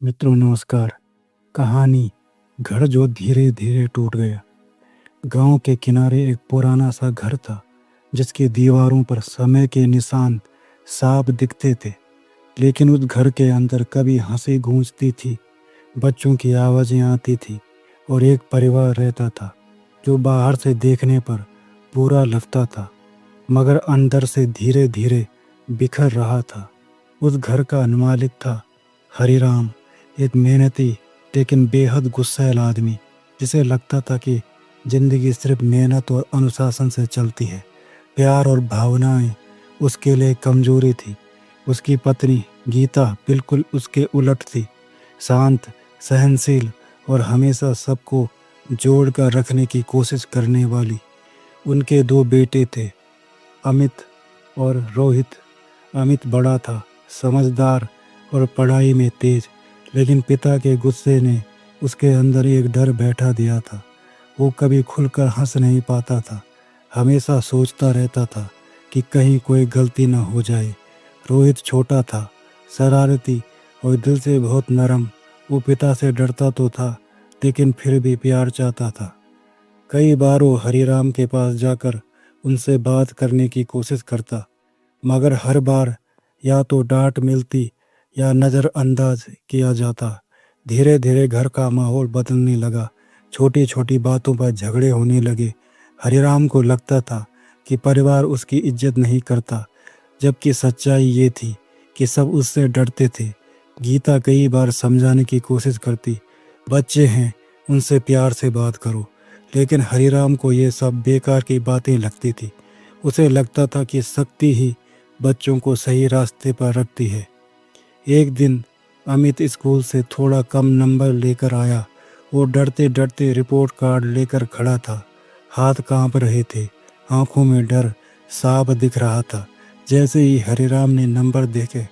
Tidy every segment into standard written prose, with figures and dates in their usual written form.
मित्रों नमस्कार। कहानी घर जो धीरे धीरे टूट गया। गांव के किनारे एक पुराना सा घर था जिसकी दीवारों पर समय के निशान साफ दिखते थे। लेकिन उस घर के अंदर कभी हंसी गूंजती थी, बच्चों की आवाज़ें आती थी और एक परिवार रहता था जो बाहर से देखने पर पूरा लगता था मगर अंदर से धीरे धीरे बिखर रहा था। उस घर का मालिक था हरिराम, एक मेहनती लेकिन बेहद गुस्सैल आदमी जिसे लगता था कि जिंदगी सिर्फ मेहनत और अनुशासन से चलती है। प्यार और भावनाएं उसके लिए कमजोरी थी। उसकी पत्नी गीता बिल्कुल उसके उलट थी, शांत, सहनशील और हमेशा सबको जोड़ कर रखने की कोशिश करने वाली। उनके दो बेटे थे, अमित और रोहित। अमित बड़ा था, समझदार और पढ़ाई में तेज, लेकिन पिता के गुस्से ने उसके अंदर एक डर बैठा दिया था। वो कभी खुलकर हंस नहीं पाता था, हमेशा सोचता रहता था कि कहीं कोई गलती न हो जाए। रोहित छोटा था, शरारती और दिल से बहुत नरम। वो पिता से डरता तो था लेकिन फिर भी प्यार चाहता था। कई बार वो हरिराम के पास जाकर उनसे बात करने की कोशिश करता, मगर हर बार या तो डांट मिलती या नज़रअंदाज किया जाता। धीरे धीरे घर का माहौल बदलने लगा, छोटी छोटी बातों पर झगड़े होने लगे। हरिराम को लगता था कि परिवार उसकी इज्जत नहीं करता, जबकि सच्चाई ये थी कि सब उससे डरते थे। गीता कई बार समझाने की कोशिश करती, बच्चे हैं, उनसे प्यार से बात करो, लेकिन हरिराम को ये सब बेकार की बातें लगती थी। उसे लगता था कि शक्ति ही बच्चों को सही रास्ते पर रखती है। एक दिन अमित स्कूल से थोड़ा कम नंबर लेकर आया। वो डरते डरते रिपोर्ट कार्ड लेकर खड़ा था, हाथ कांप रहे थे, आंखों में डर साफ दिख रहा था। जैसे ही हरिराम ने नंबर देखे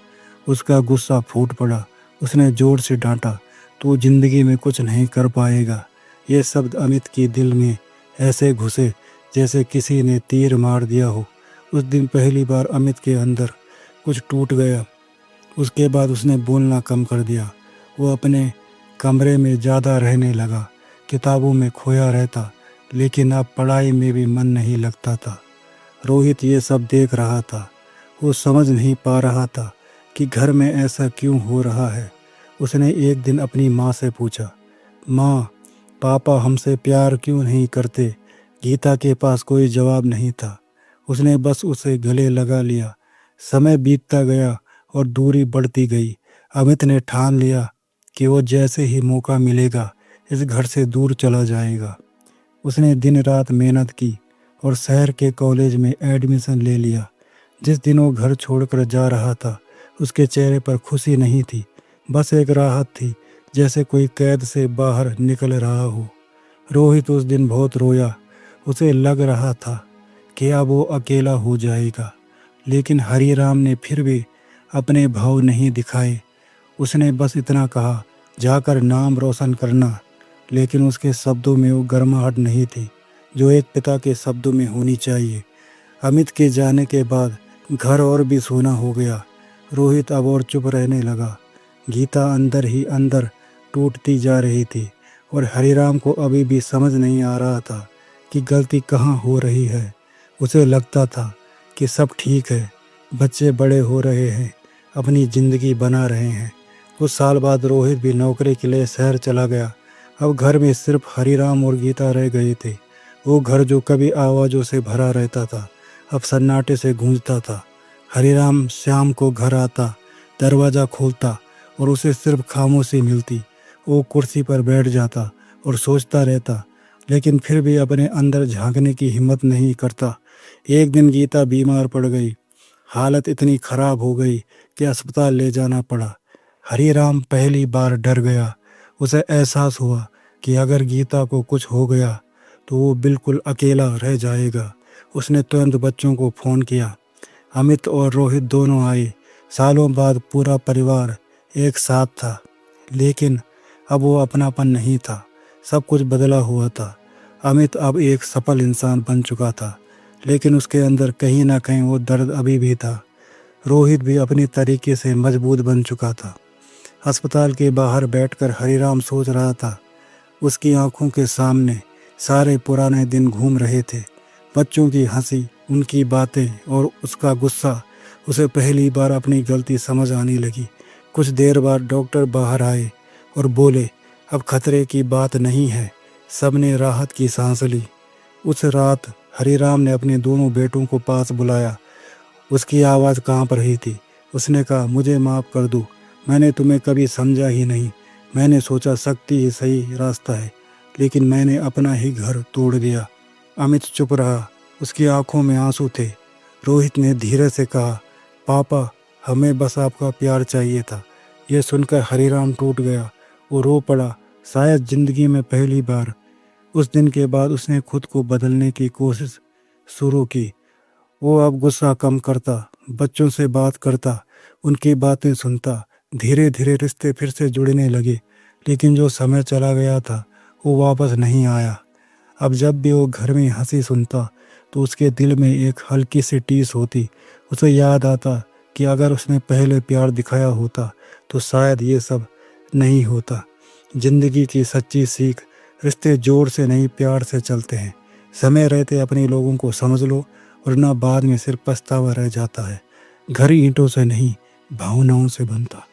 उसका गुस्सा फूट पड़ा। उसने जोर से डांटा, तू जिंदगी में कुछ नहीं कर पाएगा। ये शब्द अमित के दिल में ऐसे घुसे जैसे किसी ने तीर मार दिया हो। उस दिन पहली बार अमित के अंदर कुछ टूट गया। उसके बाद उसने बोलना कम कर दिया। वो अपने कमरे में ज़्यादा रहने लगा, किताबों में खोया रहता, लेकिन अब पढ़ाई में भी मन नहीं लगता था। रोहित ये सब देख रहा था। वो समझ नहीं पा रहा था कि घर में ऐसा क्यों हो रहा है। उसने एक दिन अपनी माँ से पूछा, माँ, पापा हमसे प्यार क्यों नहीं करते? गीता के पास कोई जवाब नहीं था। उसने बस उसे गले लगा लिया। समय बीतता गया और दूरी बढ़ती गई। अमित ने ठान लिया कि वो जैसे ही मौका मिलेगा इस घर से दूर चला जाएगा। उसने दिन रात मेहनत की और शहर के कॉलेज में एडमिशन ले लिया। जिस दिन वो घर छोड़कर जा रहा था उसके चेहरे पर खुशी नहीं थी, बस एक राहत थी, जैसे कोई कैद से बाहर निकल रहा हो। रोहित उस दिन बहुत रोया। उसे लग रहा था कि अब वो अकेला हो जाएगा, लेकिन हरिराम ने फिर भी अपने भाव नहीं दिखाए। उसने बस इतना कहा, जाकर नाम रोशन करना, लेकिन उसके शब्दों में वो गर्माहट नहीं थी जो एक पिता के शब्दों में होनी चाहिए। अमित के जाने के बाद घर और भी सूना हो गया। रोहित अब और चुप रहने लगा। गीता अंदर ही अंदर टूटती जा रही थी और हरिराम को अभी भी समझ नहीं आ रहा था कि गलती कहाँ हो रही है। उसे लगता था कि सब ठीक है, बच्चे बड़े हो रहे हैं, अपनी ज़िंदगी बना रहे हैं। कुछ साल बाद रोहित भी नौकरी के लिए शहर चला गया। अब घर में सिर्फ हरिराम और गीता रह गए थे। वो घर जो कभी आवाज़ों से भरा रहता था अब सन्नाटे से गूंजता था। हरिराम शाम को घर आता, दरवाज़ा खोलता और उसे सिर्फ खामोशी मिलती। वो कुर्सी पर बैठ जाता और सोचता रहता, लेकिन फिर भी अपने अंदर झांकने की हिम्मत नहीं करता। एक दिन गीता बीमार पड़ गई। हालत इतनी खराब हो गई कि अस्पताल ले जाना पड़ा। हरिराम पहली बार डर गया। उसे एहसास हुआ कि अगर गीता को कुछ हो गया तो वो बिल्कुल अकेला रह जाएगा। उसने तुरंत बच्चों को फ़ोन किया। अमित और रोहित दोनों आए। सालों बाद पूरा परिवार एक साथ था, लेकिन अब वो अपनापन नहीं था। सब कुछ बदला हुआ था। अमित अब एक सफल इंसान बन चुका था, लेकिन उसके अंदर कहीं ना कहीं वो दर्द अभी भी था। रोहित भी अपनी तरीके से मजबूत बन चुका था। अस्पताल के बाहर बैठकर हरिराम सोच रहा था। उसकी आंखों के सामने सारे पुराने दिन घूम रहे थे। बच्चों की हंसी, उनकी बातें और उसका गुस्सा। उसे पहली बार अपनी गलती समझ आने लगी। कुछ देर बाद डॉक्टर बाहर आए और बोले, अब खतरे की बात नहीं है। सबने राहत की सांस ली। उस रात हरिराम ने अपने दोनों बेटों को पास बुलाया। उसकी आवाज़ कांप रही थी। उसने कहा, मुझे माफ़ कर दो, मैंने तुम्हें कभी समझा ही नहीं। मैंने सोचा शक्ति ही सही रास्ता है, लेकिन मैंने अपना ही घर तोड़ दिया। अमित चुप रहा, उसकी आंखों में आंसू थे। रोहित ने धीरे से कहा, पापा, हमें बस आपका प्यार चाहिए था। यह सुनकर हरिराम टूट गया। वो रो पड़ा, शायद जिंदगी में पहली बार। उस दिन के बाद उसने खुद को बदलने की कोशिश शुरू की। वो अब गुस्सा कम करता, बच्चों से बात करता, उनकी बातें सुनता। धीरे धीरे रिश्ते फिर से जुड़ने लगे। लेकिन जो समय चला गया था वो वापस नहीं आया। अब जब भी वो घर में हंसी सुनता तो उसके दिल में एक हल्की सी टीस होती। उसे याद आता कि अगर उसने पहले प्यार दिखाया होता तो शायद ये सब नहीं होता। जिंदगी की सच्ची सीख, रिश्ते जोर से नहीं प्यार से चलते हैं। समय रहते अपने लोगों को समझ लो, वरना बाद में सिर्फ पछतावा रह जाता है। घर ईंटों से नहीं, भावनाओं से बनता।